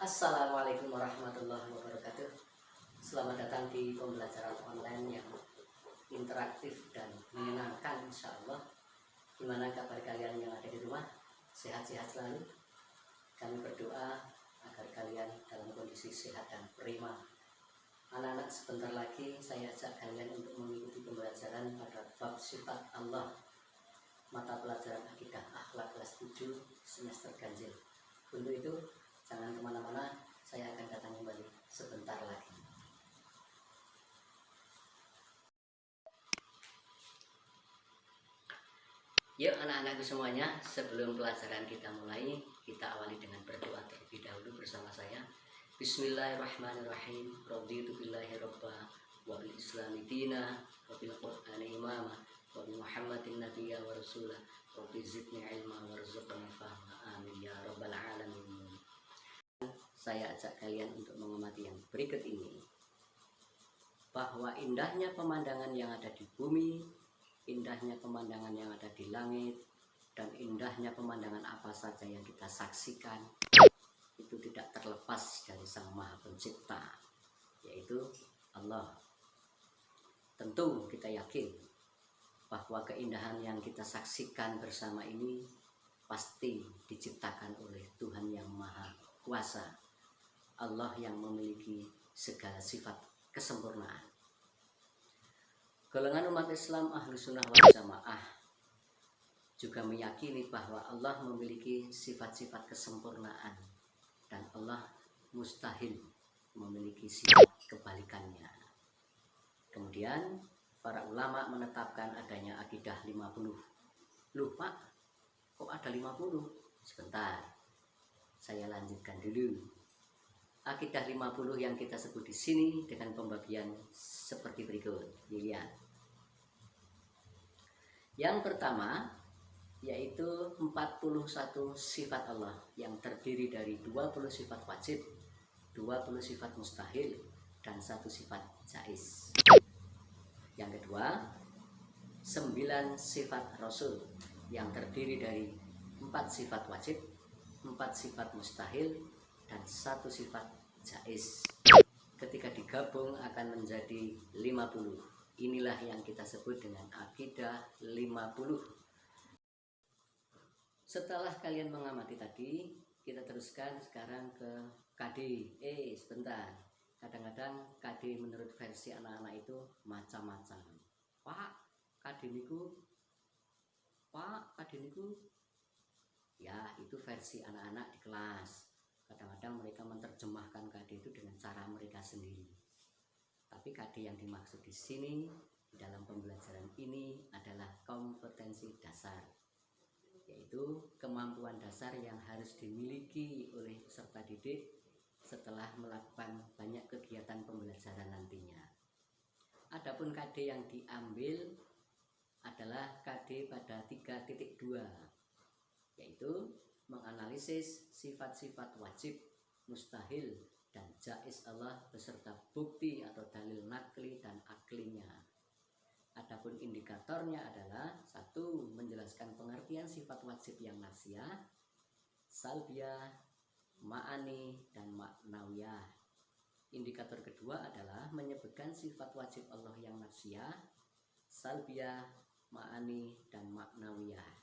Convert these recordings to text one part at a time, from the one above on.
Assalamualaikum warahmatullahi wabarakatuh. Selamat datang di pembelajaran online yang interaktif dan menyenangkan, insya Allah. Gimana kabar kalian yang ada di rumah? Sehat-sehat selalu. Kami berdoa agar kalian dalam kondisi sehat dan prima. Anak-anak, sebentar lagi saya ajak kalian untuk mengikuti pembelajaran pada bab sifat Allah, mata pelajaran akidah akhlak kelas 7 semester ganjil. Untuk itu jangan kemana-mana, saya akan datang kembali sebentar lagi. Yuk anak-anakku semuanya, sebelum pelajaran kita mulai, kita awali dengan berdoa terlebih dahulu bersama saya. Bismillahirrahmanirrahim. Raditu billahi robba wa bil islami dina wa bil qur'ani imama wa bi muhammadin nabiyya wa rasulah wa bi zidni ilma warzuqni fahma amin ya rabbal alamin. Saya ajak kalian untuk mengamati yang berikut ini, bahwa indahnya pemandangan yang ada di bumi, indahnya pemandangan yang ada di langit, dan indahnya pemandangan apa saja yang kita saksikan itu tidak terlepas dari Sang Maha Pencipta, yaitu Allah. Tentu kita yakin bahwa keindahan yang kita saksikan bersama ini pasti diciptakan oleh Tuhan yang Maha Kuasa, Allah yang memiliki segala sifat kesempurnaan. Golongan umat Islam Ahlus Sunnah wal Jamaah juga meyakini bahwa Allah memiliki sifat-sifat kesempurnaan dan Allah mustahil memiliki sifat kebalikannya. Kemudian para ulama menetapkan adanya akidah 50. Lupa kok ada 50? Sebentar, saya lanjutkan dulu. Akidah 50 yang kita sebut di sini dengan pembagian seperti berikut. Lihat. Yang pertama yaitu 41 sifat Allah yang terdiri dari 20 sifat wajib, 20 sifat mustahil, dan 1 sifat jaiz. Yang kedua, 9 sifat Rasul yang terdiri dari 4 sifat wajib, 4 sifat mustahil, dan 1 sifat jaiz. Ketika digabung akan menjadi 50. Inilah yang kita sebut dengan akidah 50. Setelah kalian mengamati tadi, kita teruskan sekarang ke KD. Sebentar. Kadang-kadang KD menurut versi anak-anak itu macam-macam. Pak, KD niku. Ya, itu versi anak-anak di kelas. Kadang-kadang mereka menerjemahkan KD itu dengan cara mereka sendiri. Tapi KD yang dimaksud di sini di dalam pembelajaran ini adalah kompetensi dasar, yaitu kemampuan dasar yang harus dimiliki oleh peserta didik setelah melakukan banyak kegiatan pembelajaran nantinya. Adapun KD yang diambil adalah KD pada 3.2, yaitu menganalisis sifat-sifat wajib, mustahil, dan jaiz Allah beserta bukti atau dalil nakli dan aklinya. Adapun indikatornya adalah 1. Menjelaskan pengertian sifat wajib yang nafsiyah, salbiyah, ma'ani, dan maknawiyah. Indikator kedua adalah menyebutkan sifat wajib Allah yang nafsiyah, salbiyah, ma'ani, dan maknawiyah.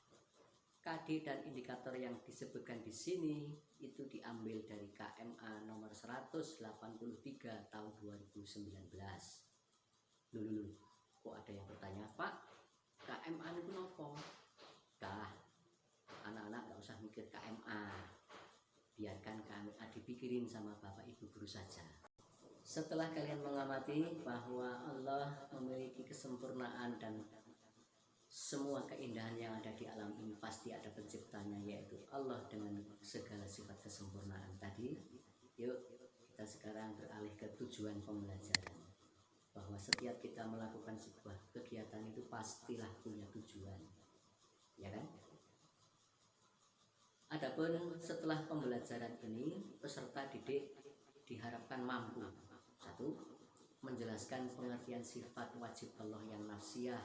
KD dan indikator yang disebutkan di sini itu diambil dari KMA nomor 183 tahun 2019. Dulu, kok ada yang bertanya, Pak, KMA itu apa? Dah, anak-anak nggak usah mikir KMA, biarkan KMA dipikirin sama Bapak Ibu guru saja. Setelah kalian mengamati bahwa Allah memiliki kesempurnaan dan semua keindahan yang ada di alam ini pasti ada penciptanya, yaitu Allah dengan segala sifat kesempurnaan tadi. Yuk kita sekarang beralih ke tujuan pembelajaran, bahwa setiap kita melakukan sebuah kegiatan itu pastilah punya tujuan, ya kan? Adapun setelah pembelajaran ini, peserta didik diharapkan mampu 1. Menjelaskan pengertian sifat wajib Allah yang nafsiyah,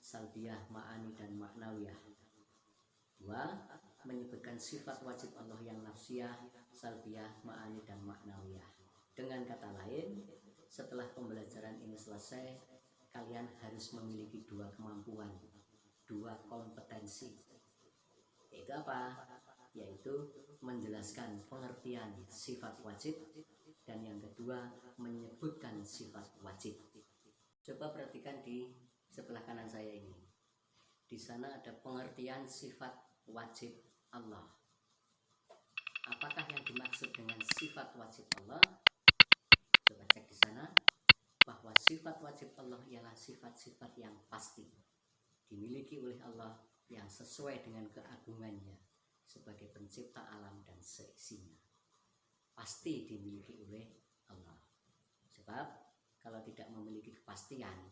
salbiyah, ma'ani, dan maknawiyah. Dua, menyebutkan sifat wajib Allah yang nafsiyah, salbiyah, ma'ani, dan maknawiyah. Dengan kata lain, setelah pembelajaran ini selesai, kalian harus memiliki dua kemampuan, dua kompetensi. Yaitu apa? Yaitu menjelaskan pengertian sifat wajib, dan yang kedua menyebutkan sifat wajib. Coba perhatikan di sebelah kanan saya ini. Di sana ada pengertian sifat wajib Allah. Apakah yang dimaksud dengan sifat wajib Allah? Coba cek di sana, bahwa sifat wajib Allah ialah sifat-sifat yang pasti, dimiliki oleh Allah, yang sesuai dengan keagungannya sebagai pencipta alam dan seisinya. Pasti dimiliki oleh Allah. Sebab kalau tidak memiliki kepastian,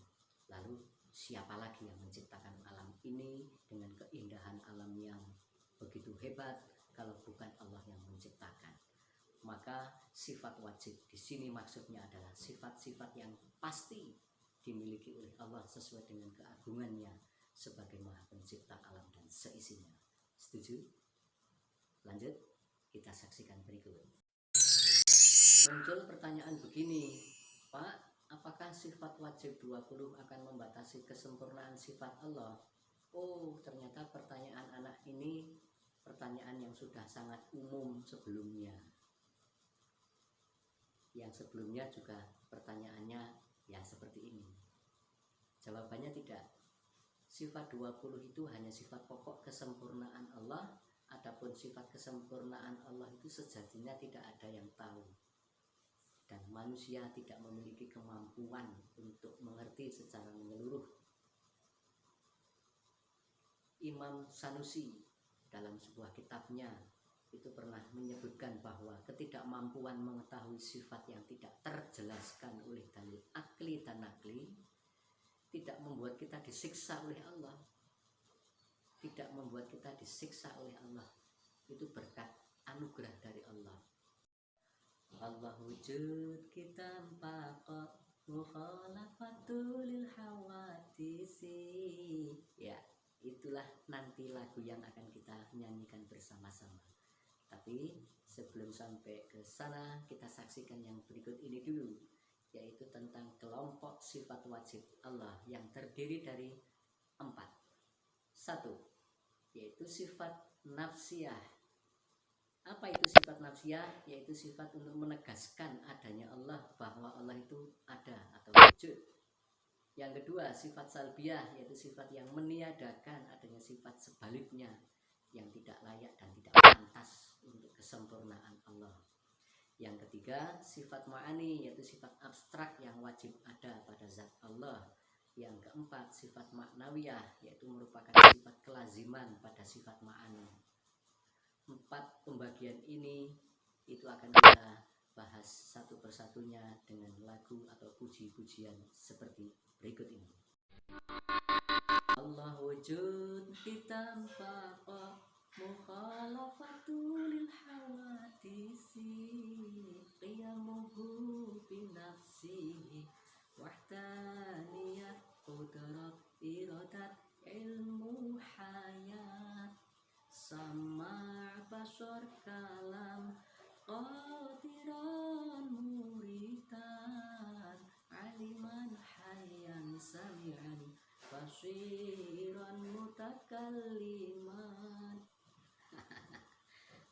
lalu siapa lagi yang menciptakan alam ini dengan keindahan alam yang begitu hebat kalau bukan Allah yang menciptakan? Maka sifat wajib di sini maksudnya adalah sifat-sifat yang pasti dimiliki oleh Allah sesuai dengan keagungannya sebagai Maha Pencipta alam dan seisinya. Setuju? Lanjut, kita saksikan berikut. Muncul pertanyaan begini, Pak, apakah sifat wajib 20 akan membatasi kesempurnaan sifat Allah? Oh, ternyata pertanyaan anak ini pertanyaan yang sudah sangat umum sebelumnya. Yang sebelumnya juga pertanyaannya ya seperti ini. Jawabannya tidak. Sifat 20 itu hanya sifat pokok kesempurnaan Allah. Adapun sifat kesempurnaan Allah itu sejatinya tidak ada yang tahu. Dan manusia tidak memiliki kemampuan untuk mengerti secara menyeluruh. Imam Sanusi dalam sebuah kitabnya itu pernah menyebutkan bahwa ketidakmampuan mengetahui sifat yang tidak terjelaskan oleh dalil akli dan nakli tidak membuat kita disiksa oleh Allah. Tidak membuat kita disiksa oleh Allah. Itu berkat anugerah dari Allah. Allah wujud kita mpaka mukhalafatul hawadisi. Ya, itulah nanti lagu yang akan kita nyanyikan bersama-sama. Tapi sebelum sampai ke sana, kita saksikan yang berikut ini dulu, yaitu tentang kelompok sifat wajib Allah yang terdiri dari 4. 1, yaitu sifat nafsiyah. Apa itu sifat nafsiyah? Yaitu sifat untuk menegaskan adanya Allah, bahwa Allah itu ada atau wujud. Yang kedua, sifat salbiyah, yaitu sifat yang meniadakan adanya sifat sebaliknya yang tidak layak dan tidak pantas untuk kesempurnaan Allah. Yang ketiga, sifat ma'ani, yaitu sifat abstrak yang wajib ada pada zat Allah. Yang keempat, sifat maknawiyah, yaitu merupakan sifat kelaziman pada sifat ma'ani. 4 pembagian ini itu akan kita bahas satu persatunya dengan lagu atau puji-pujian seperti berikut ini. Allah wujud kita mpaka mukhalafatul hawadisi qiyamuhu binafsihi wahdaniyat qudrat iradat ilmu hayat sama basar kalam qadiran muritan aliman hayyan sami'an basiran mutakalliman.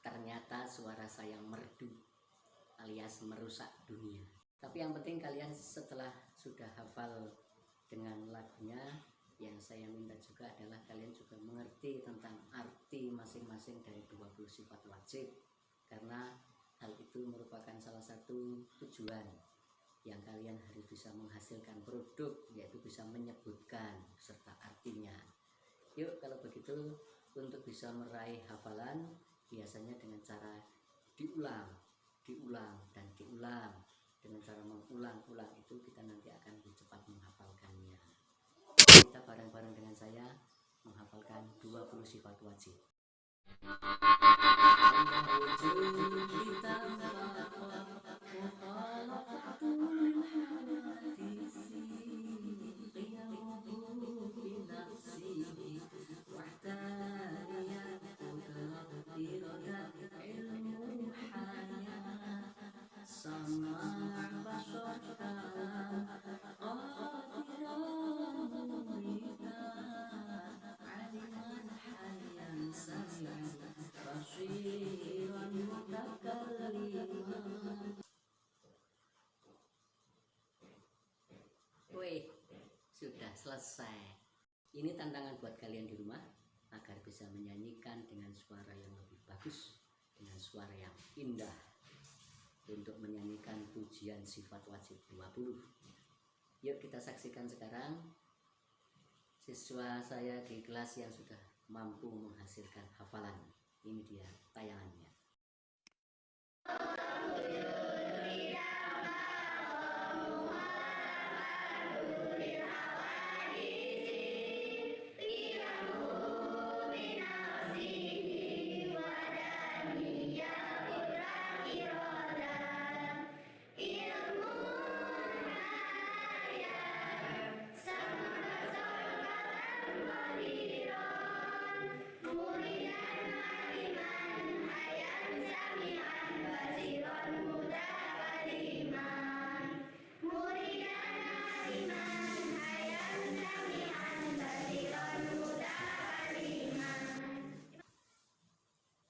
Ternyata suara saya merdu alias merusak dunia. Tapi yang penting kalian setelah sudah hafal dengan lagunya, yang saya minta juga adalah kalian juga mengerti tentang arti masing-masing dari 20 sifat wajib, karena hal itu merupakan salah satu tujuan yang kalian harus bisa menghasilkan produk, yaitu bisa menyebutkan serta artinya. Yuk, kalau begitu untuk bisa meraih hafalan biasanya dengan cara diulang, dan diulang. Dengan cara mengulang-ulang itu kita nanti akan lebih cepat menghafalkannya. Kita bareng-bareng dengan saya menghafalkan 20 sifat wajib. selesai. Ini tantangan buat kalian di rumah agar bisa menyanyikan dengan suara yang lebih bagus, dengan suara yang indah untuk menyanyikan pujian sifat wajib 20. Yuk kita saksikan sekarang siswa saya di kelas yang sudah mampu menghasilkan hafalan. Ini dia tayangannya.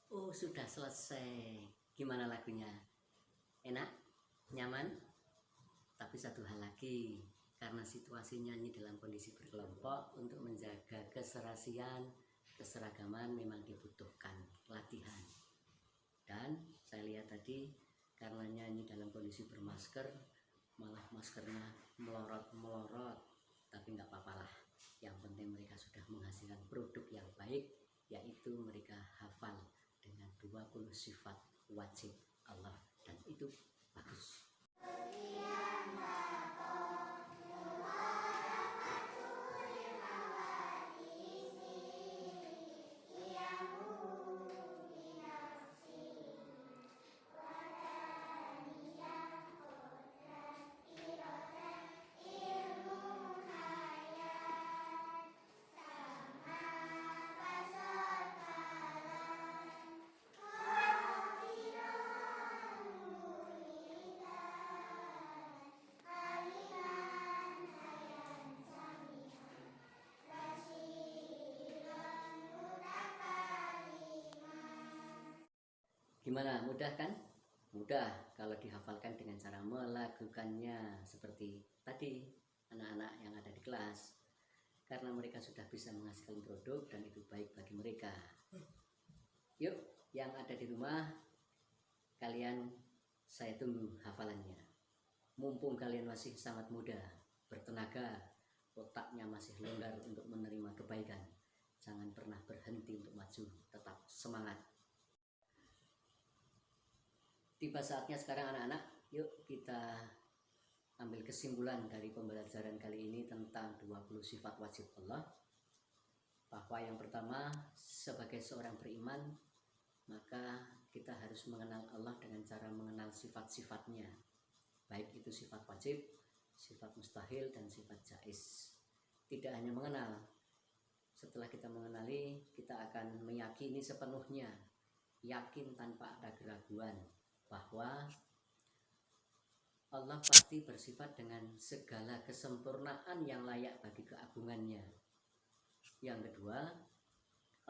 Oh, sudah selesai. Gimana lagunya? Enak? Nyaman? Tapi satu hal lagi, karena situasi nyanyi dalam kondisi berkelompok, untuk menjaga keserasian, keseragaman memang dibutuhkan latihan. Dan saya lihat tadi, karena nyanyi dalam kondisi bermasker, malah maskernya melorot-melorot. Tapi nggak apa-apa lah. Yang penting mereka sudah menghasilkan produk yang baik, yaitu mereka hafal dengan 20 sifat wajib Allah, dan itu bagus. Gimana, mudah kan? Mudah kalau dihafalkan dengan cara melakukannya seperti tadi anak-anak yang ada di kelas, karena mereka sudah bisa menghasilkan produk dan itu baik bagi mereka. Yuk, yang ada di rumah, kalian saya tunggu hafalannya. Mumpung kalian masih sangat muda, bertenaga, otaknya masih longgar untuk menerima kebaikan, jangan pernah berhenti untuk maju, tetap semangat. Tiba saatnya sekarang anak-anak, yuk kita ambil kesimpulan dari pembelajaran kali ini tentang 20 sifat wajib Allah. Bahwa yang pertama, sebagai seorang beriman, maka kita harus mengenal Allah dengan cara mengenal sifat-sifatnya. Baik itu sifat wajib, sifat mustahil, dan sifat jaiz. Tidak hanya mengenal, setelah kita mengenali, kita akan meyakini sepenuhnya, yakin tanpa ada keraguan, bahwa Allah pasti bersifat dengan segala kesempurnaan yang layak bagi keagungannya. Yang kedua,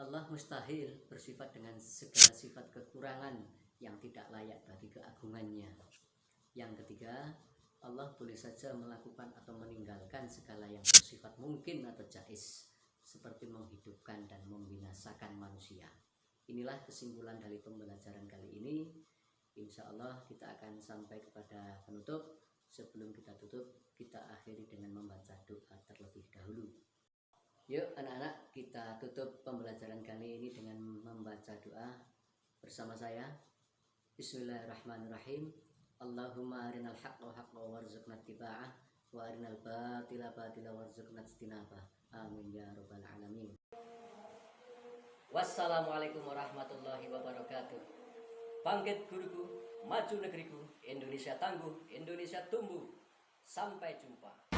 Allah mustahil bersifat dengan segala sifat kekurangan yang tidak layak bagi keagungannya. Yang ketiga, Allah boleh saja melakukan atau meninggalkan segala yang bersifat mungkin atau jaiz, seperti menghidupkan dan membinasakan manusia. Inilah kesimpulan dari pembelajaran kali ini. Insya Allah kita akan sampai kepada penutup. Sebelum kita tutup, kita akhiri dengan membaca doa terlebih dahulu. Yuk anak-anak, kita tutup pembelajaran kali ini dengan membaca doa bersama saya. Bismillahirrahmanirrahim. Allahumma arinal haqqa haqqa warzuqna ittiba'ah, wa arinal batila batila warzuqna ijtinabah. Amin ya rabbal alamin. Wassalamualaikum warahmatullahi wabarakatuh. Bangkit guruku, maju negeriku, Indonesia tangguh, Indonesia tumbuh. Sampai jumpa.